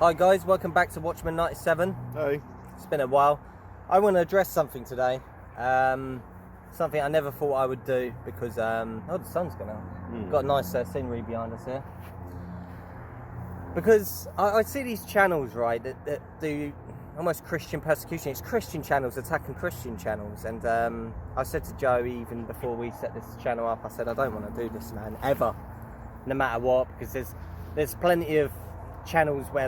Hi guys, welcome back to Watchman 97. Hey. It's been a while. I want to address something today. Something I never thought I would do because, oh, the sun's gone out. Got a nice scenery behind us here. Because I see these channels, right, that do almost Christian persecution. It's Christian channels attacking Christian channels. And I said to Joe, even before we set this channel up, I said, I don't want to do this, man, ever. No matter what, because there's plenty of channels where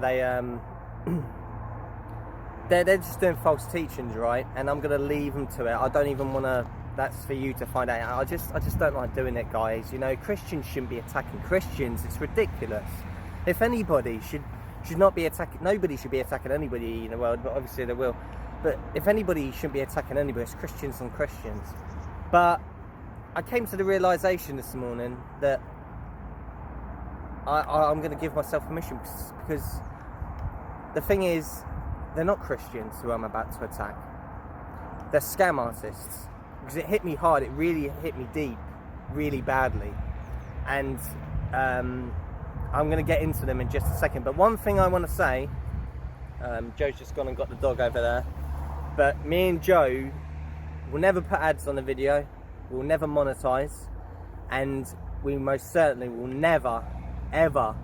they're just doing false teachings, right? And I'm gonna leave them to it. I don't even want to. That's for you to find out. I just don't like doing it, guys. You know, Christians shouldn't be attacking Christians. It's ridiculous. If anybody should not be attacking, nobody should be attacking anybody in the world, but obviously they will. But if anybody shouldn't be attacking anybody, it's Christians on Christians. But I came to the realization this morning that I'm going to give myself permission because the thing is, they're not Christians who I'm about to attack. They're scam artists. Because it hit me hard, it really hit me deep, really badly. And I'm going to get into them in just a second. But one thing I want to say, Joe's just gone and got the dog over there. But me and Joe will never put ads on the video. We'll never monetize. And we most certainly will never ever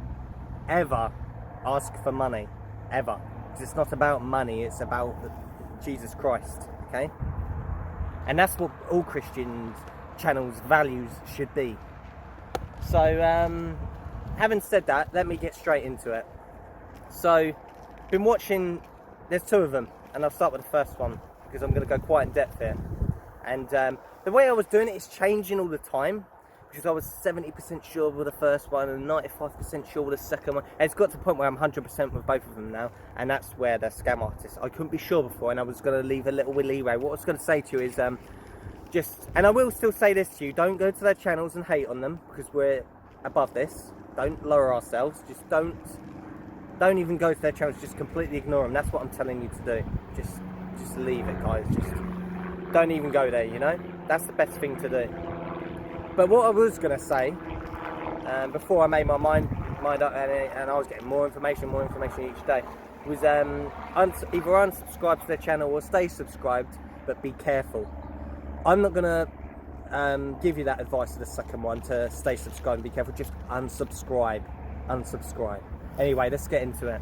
ask for money, ever. It's not about money, it's about Jesus Christ, okay? And that's what all Christian channels' values should be. So, having said that, let me get straight into it. So, been watching, there's two of them, and I'll start with the first one, because I'm going to go quite in depth here. And the way I was doing it is changing all the time. Because I was 70% sure with the first one and 95% sure with the second one. And it's got to the point where I'm 100% with both of them now. And that's where they're scam artists. I couldn't be sure before, and I was going to leave a little leeway. What I was going to say to you is, and I will still say this to you, don't go to their channels and hate on them, because we're above this. Don't lower ourselves. Just don't even go to their channels. Just completely ignore them. That's what I'm telling you to do. Just leave it, guys. Just don't even go there, you know? That's the best thing to do. But what I was going to say, before I made my mind up and I was getting more information each day, was either unsubscribe to their channel or stay subscribed, but be careful. I'm not going to give you that advice to the second one, to stay subscribed and be careful. Just unsubscribe. Anyway, let's get into it.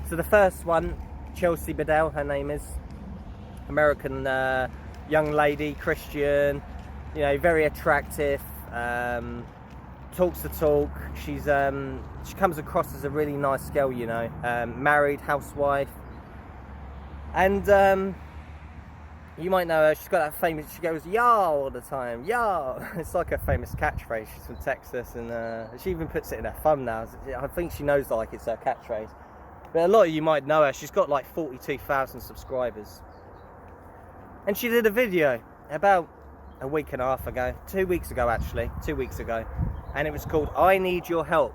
So the first one, Chelsi Bedell, her name is, American young lady, Christian, you know, very attractive. Talks the talk. She comes across as a really nice girl, you know, married, housewife, and you might know her. She's got that famous, she goes "Yo" all the time, "Yo." It's like her famous catchphrase. She's from Texas, and she even puts it in her thumbnails. I think she knows like it's her catchphrase. But a lot of you might know her. She's got like 42,000 subscribers, and she did a video about a week and a half ago, 2 weeks ago actually, 2 weeks ago, and it was called "I Need Your Help."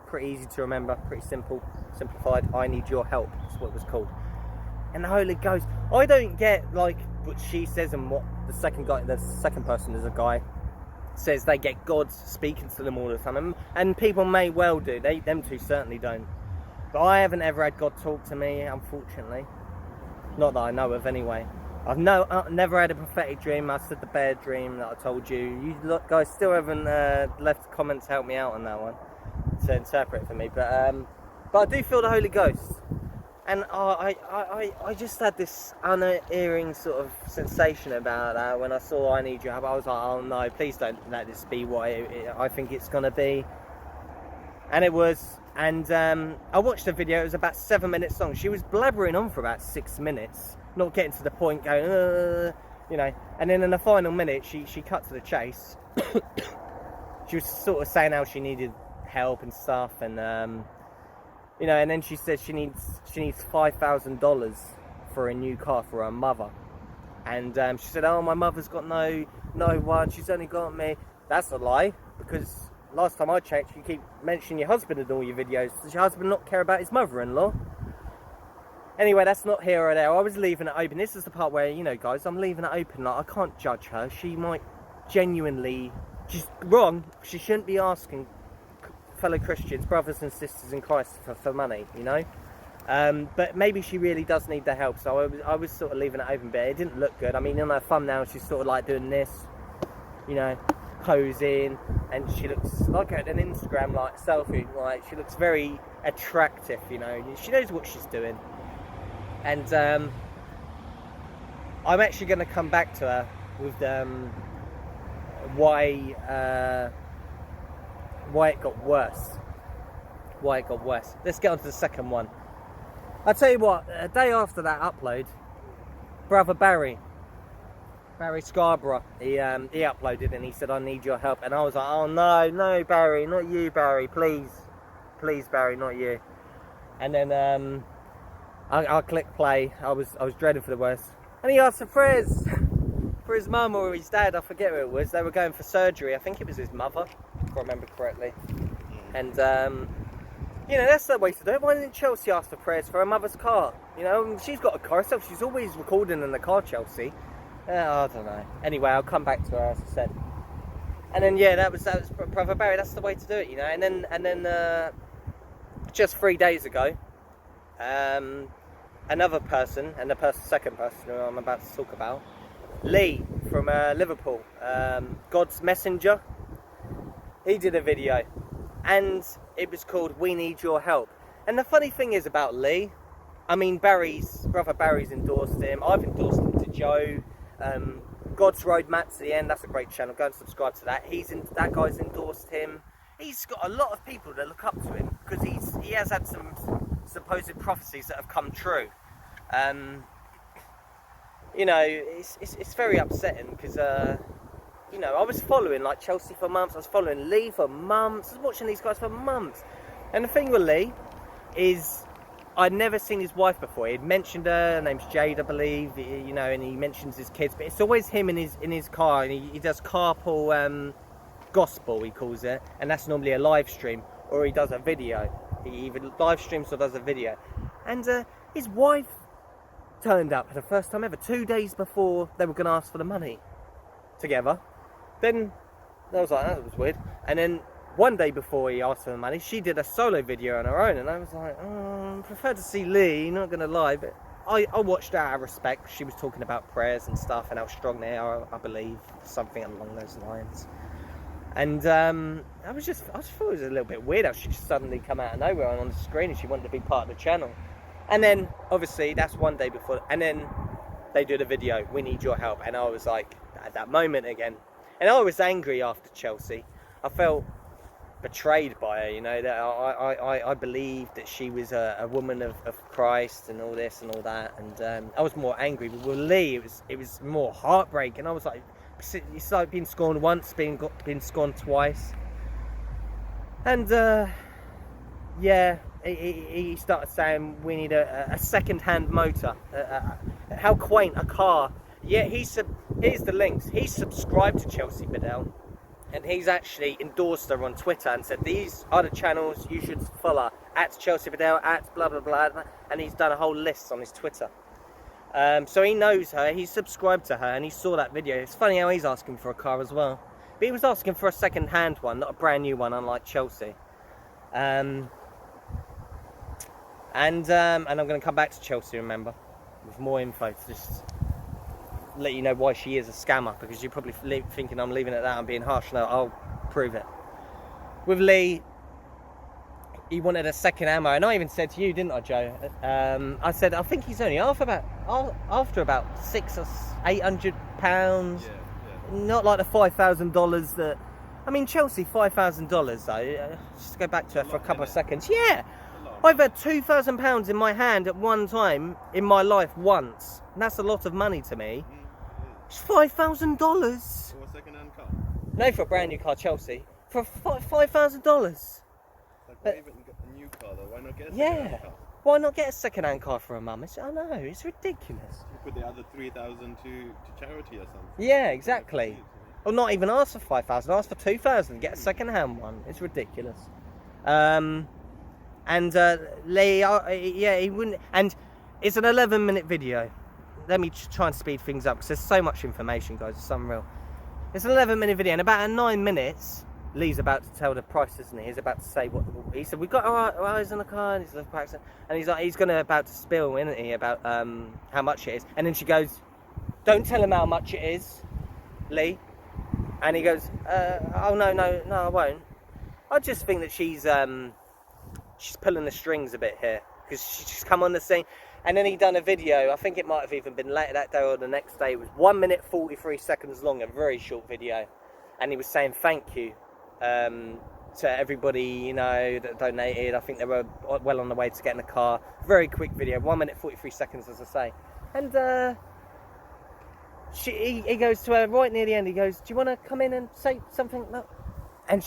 Pretty easy to remember, pretty simplified. I need your help. That's what it was called. And the Holy Ghost, I don't get like what she says and what the second person is a guy says. They get God speaking to them all the time, and people may well do. Them two certainly don't. But I haven't ever had God talk to me, unfortunately. Not that I know of, anyway. I've never had a prophetic dream. I said the bear dream that I told you. You guys still haven't left comments to help me out on that one to interpret it for me. But I do feel the Holy Ghost, and I just had this unerring sort of sensation about that when I saw "I Need Your Help." I was like, oh no, please don't let this be what I think it's gonna be. And it was. And I watched the video. It was about 7 minutes long. She was blabbering on for about 6 minutes. Not getting to the point, going, you know. And then in the final minute, she cut to the chase. She was sort of saying how she needed help and stuff, and you know. And then she said she needs $5,000 for a new car for her mother. And she said, "Oh, my mother's got no one. She's only got me." That's a lie, because last time I checked, you keep mentioning your husband in all your videos. Does your husband not care about his mother-in-law? Anyway, that's not here or there. I was leaving it open. This is the part where, you know, guys, I'm leaving it open. Like, I can't judge her. She might genuinely, she's wrong. She shouldn't be asking fellow Christians, brothers and sisters in Christ, for money, you know. But maybe she really does need the help, so I was sort of leaving it open, but it didn't look good. I mean, in her thumbnail, she's sort of like doing this, you know, posing, and she looks like an Instagram like selfie, like she looks very attractive, you know. She knows what she's doing, and I'm actually going to come back to her with why it got worse. Why it got worse. Let's get on to the second one. I'll tell you what, a day after that upload, brother Barry Scarborough, he uploaded and he said, I need your help. And I was like, oh no Barry, not you Barry, please Barry, not you. And then I clicked play. I was dreading for the worst. And he asked for prayers for his mum or his dad, I forget who it was. They were going for surgery. I think it was his mother, if I remember correctly. And you know, that's the way to do it. Why didn't Chelsi ask for prayers for her mother's car? You know, she's got a car herself. She's always recording in the car, Chelsi. I don't know. Anyway, I'll come back to her, as I said. And then, yeah, that was Brother Barry. That's the way to do it, you know. And then just 3 days ago, another person, and the second person who I'm about to talk about, Lee from Liverpool, God's Messenger, he did a video. And it was called We Need Your Help. And the funny thing is about Lee, I mean, brother Barry's endorsed him. I've endorsed him to Joe. God's Roadmap to the End, that's a great channel. Go and subscribe to that. That guy's endorsed him. He's got a lot of people that look up to him because he has had some supposed prophecies that have come true. You know, it's very upsetting because you know, I was following like Chelsi for months, I was following Lee for months, I was watching these guys for months. And the thing with Lee is, I'd never seen his wife before. He'd mentioned her name's Jade, I believe, you know, and he mentions his kids, but it's always him in his car, and he does carpool gospel, he calls it, and that's normally a live stream, or he does a video. He either live streams or does a video. And his wife turned up for the first time ever, 2 days before they were going to ask for the money together. Then I was like, that was weird. And then 1 day before he asked for the money, she did a solo video on her own, and I was like, I prefer to see Lee, not gonna lie, but I watched her out of respect. She was talking about prayers and stuff and how strong they are, I believe, something along those lines. And I just thought it was a little bit weird how she just suddenly come out of nowhere on the screen and she wanted to be part of the channel. And then obviously that's 1 day before, and then they do the video, We Need Your Help, and I was like, at that moment again, and I was angry after Chelsi. I felt betrayed by her, you know, that I believed that she was a woman of Christ and all this and all that, and I was more angry. But with Lee, it was more heartbreak, and I was like, it's like being scorned once, being scorned twice. And yeah, he started saying we need a second-hand motor. How quaint, a car. Yeah, here's the links. He's subscribed to Chelsi Bedell, and he's actually endorsed her on Twitter and said, these are the channels you should follow, at Chelsi Bedell, at blah blah blah, and he's done a whole list on his Twitter. So he knows her, he's subscribed to her, and he saw that video. It's funny how he's asking for a car as well. But he was asking for a second-hand one, not a brand new one, unlike Chelsi. And I'm going to come back to Chelsi, remember, with more info to just let you know why she is a scammer, because you're probably thinking I'm leaving it at that, I'm being harsh. No, I'll prove it. With Lee, he wanted a second ammo, and I even said to you, didn't I, Joe? I said, I think he's only after about £600 or £800. Yeah. Not like the $5,000 that, I mean, Chelsi, $5,000 though, just to go back to her for a couple of seconds. Yeah, I've had £2,000 in my hand at one time in my life once, and that's a lot of money to me. It's $5,000. For a second-hand car? No, for a brand new car, Chelsi. For $5,000. Like, why even get a new car though? Why not get a second-hand car? Why not get a second-hand car for a mum? I know, it's ridiculous. You put the other 3,000 to charity or something. Yeah, exactly. Or not even ask for 5,000, ask for 2,000, get a second-hand one. It's ridiculous. And Lee, yeah, he wouldn't. And it's an 11-minute video. Let me try and speed things up because there's so much information, guys. It's unreal. It's an 11-minute video, and about 9 minutes, Lee's about to tell the price, isn't he? He's about to say what he said. We've got our eyes on the car, and he's like, he's gonna about to spill, isn't he, about how much it is. And then she goes, "Don't tell him how much it is, Lee." And he goes, "Oh no, I won't." I just think that she's pulling the strings a bit here, because she's come on the scene. And then he done a video, I think it might have even been later that day or the next day. It was 1 minute 43 seconds long, a very short video. And he was saying thank you to everybody, you know, that donated. I think they were well on the way to getting a car. Very quick video, 1 minute 43 seconds, as I say. And he goes to her right near the end. He goes, "Do you want to come in and say something?" No. And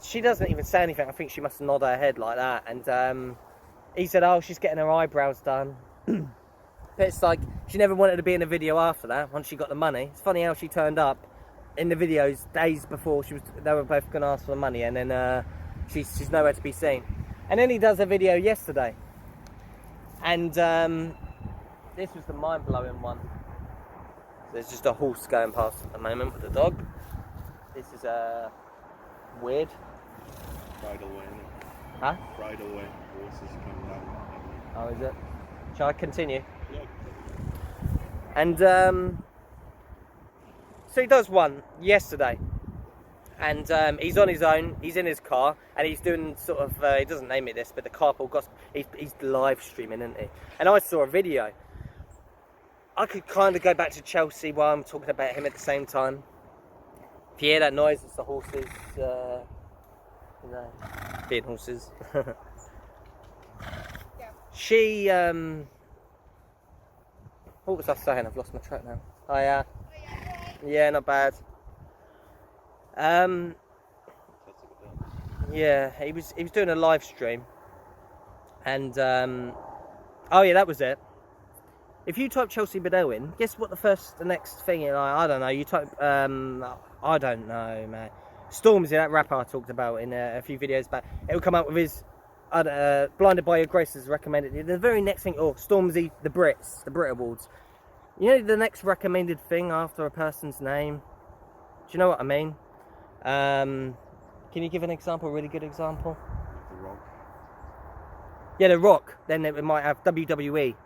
she doesn't even say anything. I think she must nod her head like that. And he said, "Oh, she's getting her eyebrows done." But it's like, she never wanted to be in a video after that, once she got the money. It's funny how she turned up in the videos days before they were both going to ask for the money, and then she's nowhere to be seen. And then he does a video yesterday. And this was the mind-blowing one. There's just a horse going past at the moment with a dog. This is weird. Bridle way, innit? Huh? Bridle way. Horses come down. Oh, is it? Shall I continue? Yeah. And so he does one yesterday, and he's on his own. He's in his car, and he's doing sort of he doesn't name it this, but the carpool gospel. He's live streaming, isn't he? And I saw a video. I could kind of go back to Chelsea while I'm talking about him at the same time. If you hear that noise, it's the horses, you know, being horses. She, what was I saying? I've lost my track now. Oh, yeah. Yeah, not bad. Yeah, he was doing a live stream. And, oh yeah, that was it. If you type Chelsi Bedell in, guess what the next thing is? I don't know, you type, I don't know, man. Stormzy, that rapper I talked about in a few videos back, it will come up with his Blinded by Your Grace is recommended. The very next thing, Stormzy, the Brit Awards. You know the next recommended thing after a person's name? Do you know what I mean? Can you give an example, a really good example? The Rock. Yeah, The Rock. Then it might have WWE,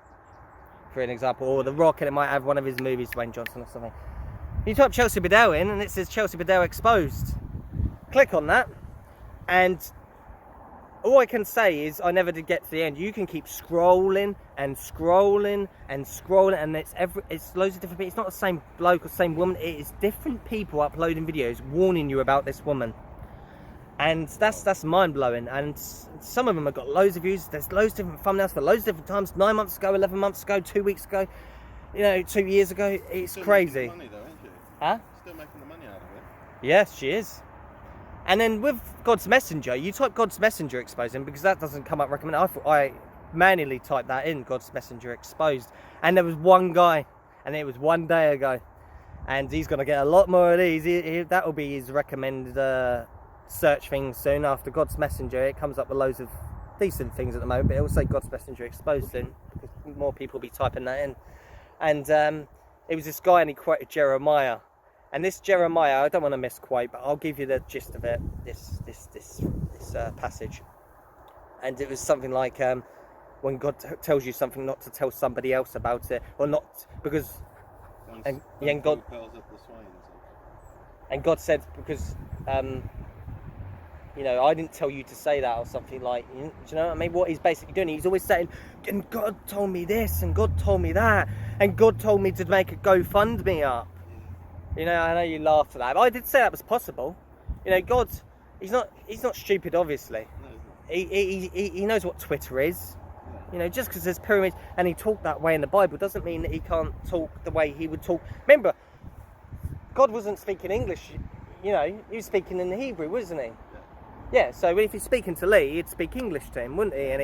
for an example, or The Rock, and it might have one of his movies, Dwayne Johnson or something. You type Chelsi Bedell in, and it says Chelsi Bedell exposed. Click on that, and all I can say is I never did get to the end. You can keep scrolling and scrolling and scrolling, and it's loads of different people. It's not the same bloke or same woman. It is different people uploading videos warning you about this woman, and that's mind blowing. And some of them have got loads of views. There's loads of different thumbnails for loads of different times. 9 months ago, 11 months ago, 2 weeks ago, you know, 2 years ago. It's Still crazy. making the money though, ain't she? Huh? Still making the money out of it. Yes, she is. And then with God's Messenger, you type God's Messenger exposing, because that doesn't come up recommended. I thought I manually typed that in, God's Messenger exposed. And there was one guy, and it was 1 day ago. And he's going to get a lot more of these. That will be his recommended search thing soon. After God's Messenger, it comes up with loads of decent things at the moment, but it will say God's Messenger exposed soon, because more people will be typing that in. And it was this guy, and he quoted Jeremiah. And this Jeremiah, I don't want to misquote, but I'll give you the gist of it. This passage, and it was something like, when God tells you something, not to tell somebody else about it, or not because, and God said, because you know, I didn't tell you to say that, or something like, do you know what I mean? What he's basically doing, he's always saying, and God told me this, and God told me that, and God told me to make a GoFundMe up. You know, I know you laughed at that, but I did say that was possible. You know, God, he's not stupid, obviously. No, he knows what Twitter is. You know, just because there's pyramids and he talked that way in the Bible doesn't mean that he can't talk the way he would talk. Remember, God wasn't speaking English. You know, he was speaking in the Hebrew, wasn't he? Yeah, so if he's speaking to Lee, he'd speak English to him, wouldn't he? And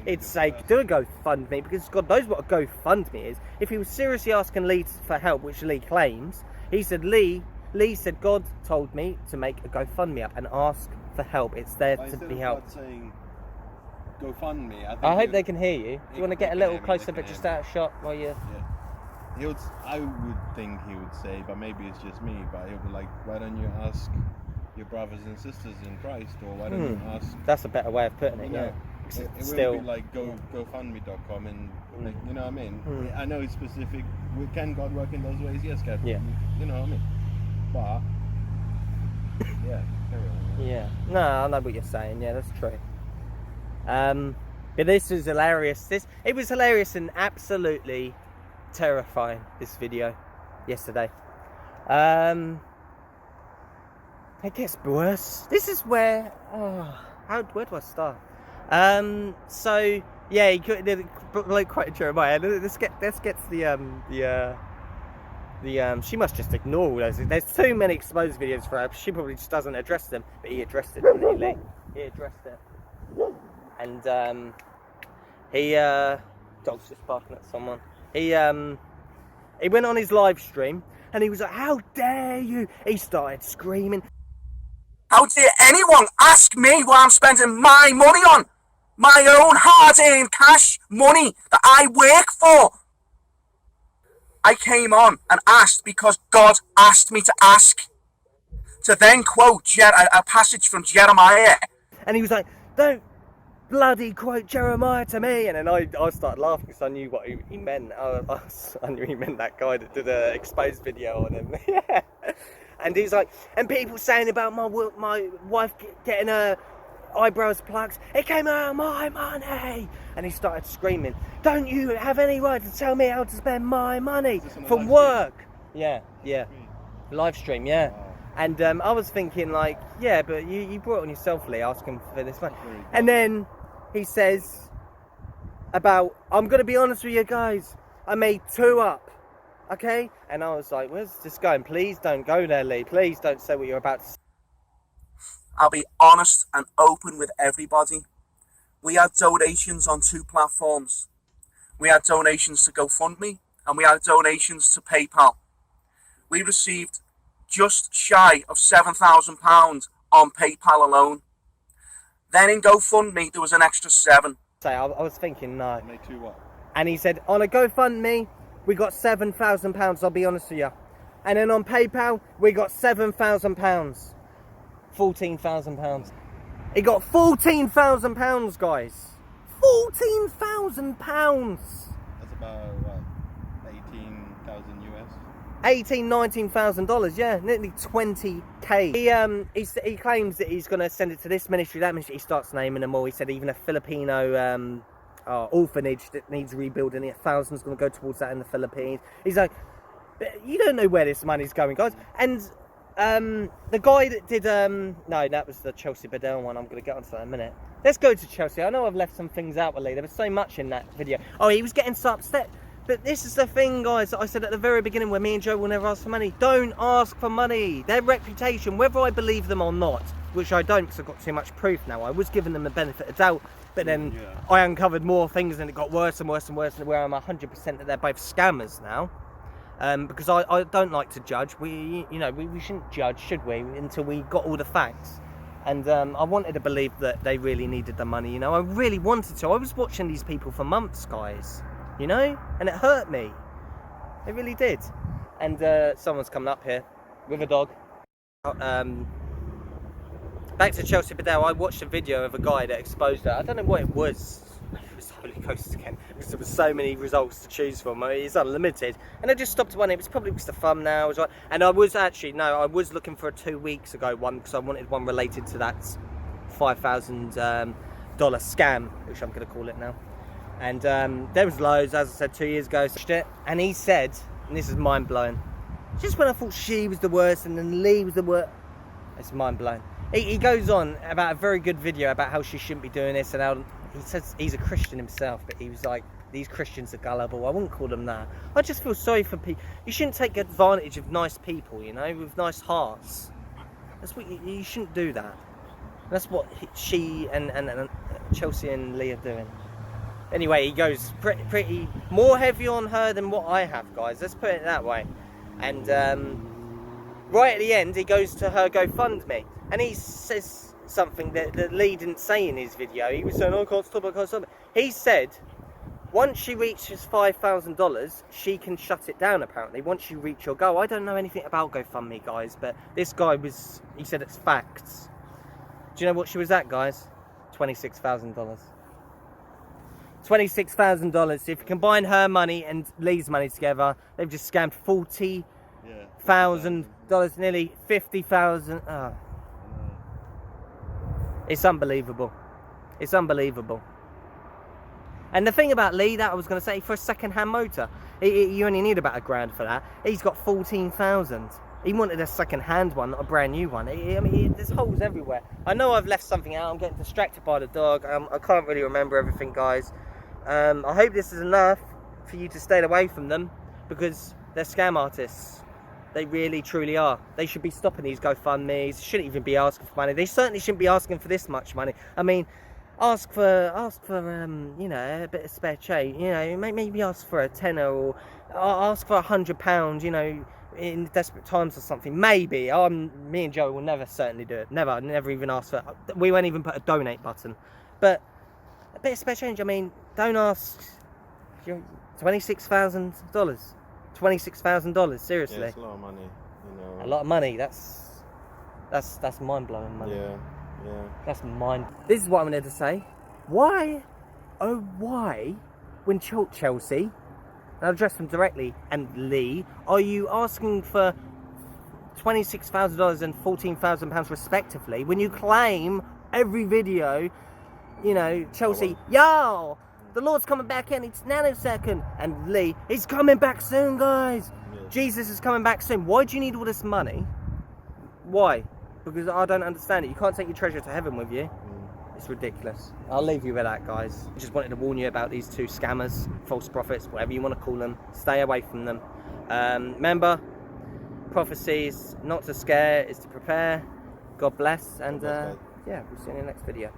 he'd say, do a GoFundMe, because God knows what a GoFundMe is. If he was seriously asking Lee for help, which Lee claims, he said, Lee said, God told me to make a GoFundMe up and ask for help. It's there to be helped. Saying GoFundMe, I hope they can hear you. Do you want to get a little closer, but just out of shot while you... Yeah. I would think he would say, but maybe it's just me, but he'll be like, why don't you ask your brothers and sisters in Christ, or why don't you ask? That's a better way of putting it. Yeah. It Still, wouldn't be like GoFundMe.com and like, you know what I mean. I know it's specific. Can God work in those ways? Yes, God. Yeah. You know what I mean. But yeah, carry on. Yeah. No, I know what you're saying. Yeah, that's true. But this was hilarious. It was hilarious and absolutely terrifying. This video yesterday. It gets worse. This is where. Where do I start? So yeah, he could like quite Jeremiah. Let's get to the she must just ignore all those. There's too many exposed videos for her. She probably just doesn't address them. But he addressed it, didn't he, Lee? He addressed it. And dog's just barking at someone. He went on his live stream and he was like, "How dare you?" He started screaming. How dare anyone ask me what I'm spending my money on? My own hard-earned cash money that I work for. I came on and asked because God asked me to ask. To then quote a passage from Jeremiah. And he was like, "Don't bloody quote Jeremiah to me." And then I started laughing because I knew what he meant. I knew he meant that guy that did an exposed video on him. Yeah. And he's like, and people saying about my wife getting her eyebrows plucked, it came out of my money. And he started screaming, "Don't you have any right to tell me how to spend my money for work?" Yeah. Live stream, yeah. Wow. And I was thinking like, yeah, but you brought it on yourself, Lee, asking for this money. And then he says about, "I'm going to be honest with you guys, I made 2 up. Okay?" And I was like, "Where's this going? Please don't go there, Lee. Please don't say what you're about to say." I'll be honest and open with everybody. We had donations on 2 platforms. We had donations to GoFundMe and we had donations to PayPal. We received just shy of £7,000 on PayPal alone. Then in GoFundMe there was an extra 7. I was thinking, no. Made 2 what? And he said, on a GoFundMe, we got £7,000, I'll be honest with you. And then on PayPal, we got £7,000. £14,000. He got £14,000, guys. £14,000. That's about what? 18,000 US. $19,000, yeah, nearly 20k. He claims that he's going to send it to this ministry, that ministry. He starts naming them all. He said even a Filipino orphanage that needs rebuilding. $1,000 is going to go towards that in the Philippines. He's like, you don't know where this money's going, guys. And the guy that did no, that was the Chelsi Bedell one. I'm going to get onto that in a minute. Let's go to Chelsea. I know I've left some things out with Lee. There was so much in that video. Oh, he was getting so upset. But this is the thing, guys, that I said at the very beginning, where me and Joe will never ask for money. Don't ask for money. Their reputation, whether I believe them or not, which I don't because I've got too much proof now. I was giving them the benefit of doubt, but then I uncovered more things and it got worse and worse and worse, and where I'm 100% that they're both scammers now. Because I don't like to judge. We shouldn't judge, should we, until we got all the facts. And I wanted to believe that they really needed the money, I really wanted to. I was watching these people for months, guys, and it hurt me. It really did. And someone's coming up here with a dog. Back to Chelsi Bedell. I watched a video of a guy that exposed her. I don't know what it was. It was Holy Ghost again, because there were so many results to choose from. It's unlimited, and I just stopped at one. It was probably just the thumbnail, right? And I was I was looking for a 2 weeks ago one, because I wanted one related to that $5,000 scam, which I'm going to call it now. And there was loads, as I said, 2 years ago. And he said, and this is mind blowing. Just when I thought she was the worst, and then Lee was the worst, it's mind blowing. He goes on about a very good video about how she shouldn't be doing this, and how he says he's a Christian himself, but he was like, these Christians are gullible. I wouldn't call them that. I just feel sorry for people. You shouldn't take advantage of nice people, with nice hearts. That's what you shouldn't do that. That's what she and Chelsea and Lee are doing. Anyway, he goes pretty more heavy on her than what I have, guys. Let's put it that way. And right at the end, he goes to her GoFundMe, and he says something that Lee didn't say in his video. He was saying, "I can't stop. He said, Once she reaches $5,000, she can shut it down, apparently. Once you reach your goal. I don't know anything about GoFundMe, guys, but this guy he said it's facts. Do you know what she was at, guys? $26,000. $26,000. If you combine her money and Lee's money together, they've just scammed $40,000, nearly $50,000. Oh. It's unbelievable. It's unbelievable. And the thing about Lee, that I was going to say, for a second-hand motor, you only need about $1,000 for that. He's got 14,000. He wanted a second-hand one, not a brand new one. I mean, there's holes everywhere. I know I've left something out. I'm getting distracted by the dog. I can't really remember everything, guys. I hope this is enough for you to stay away from them, because they're scam artists. They really, truly are. They should be stopping these GoFundMes. Shouldn't even be asking for money. They certainly shouldn't be asking for this much money. I mean, ask for you know, a bit of spare change. You know, maybe ask for a tenner, or ask for £100. You know, in desperate times or something. Maybe. Me and Joe will never certainly do it. Never even ask for. We won't even put a donate button. But a bit of spare change. I mean, don't ask. $26,000. $26,000. Seriously. Yeah, it's a lot of money. You know. A lot of money. That's mind-blowing money. Yeah. That's This is what I'm going to say. Why, oh why, when Chelsea, and I'll address them directly, and Lee, are you asking for $26,000 and £14,000 respectively, when you claim every video, you know, Chelsea, yo, the Lord's coming back in, it's nanosecond, and Lee, he's coming back soon, guys. Yeah. Jesus is coming back soon. Why do you need all this money? Why? Because I don't understand it. You can't take your treasure to heaven with you. It's ridiculous. I'll leave you with that, guys. Just wanted to warn you about these two scammers, false prophets, whatever you want to call them. Stay away from them. Remember, prophecies, not to scare, is to prepare. God bless, and yeah, we'll see you in the next video.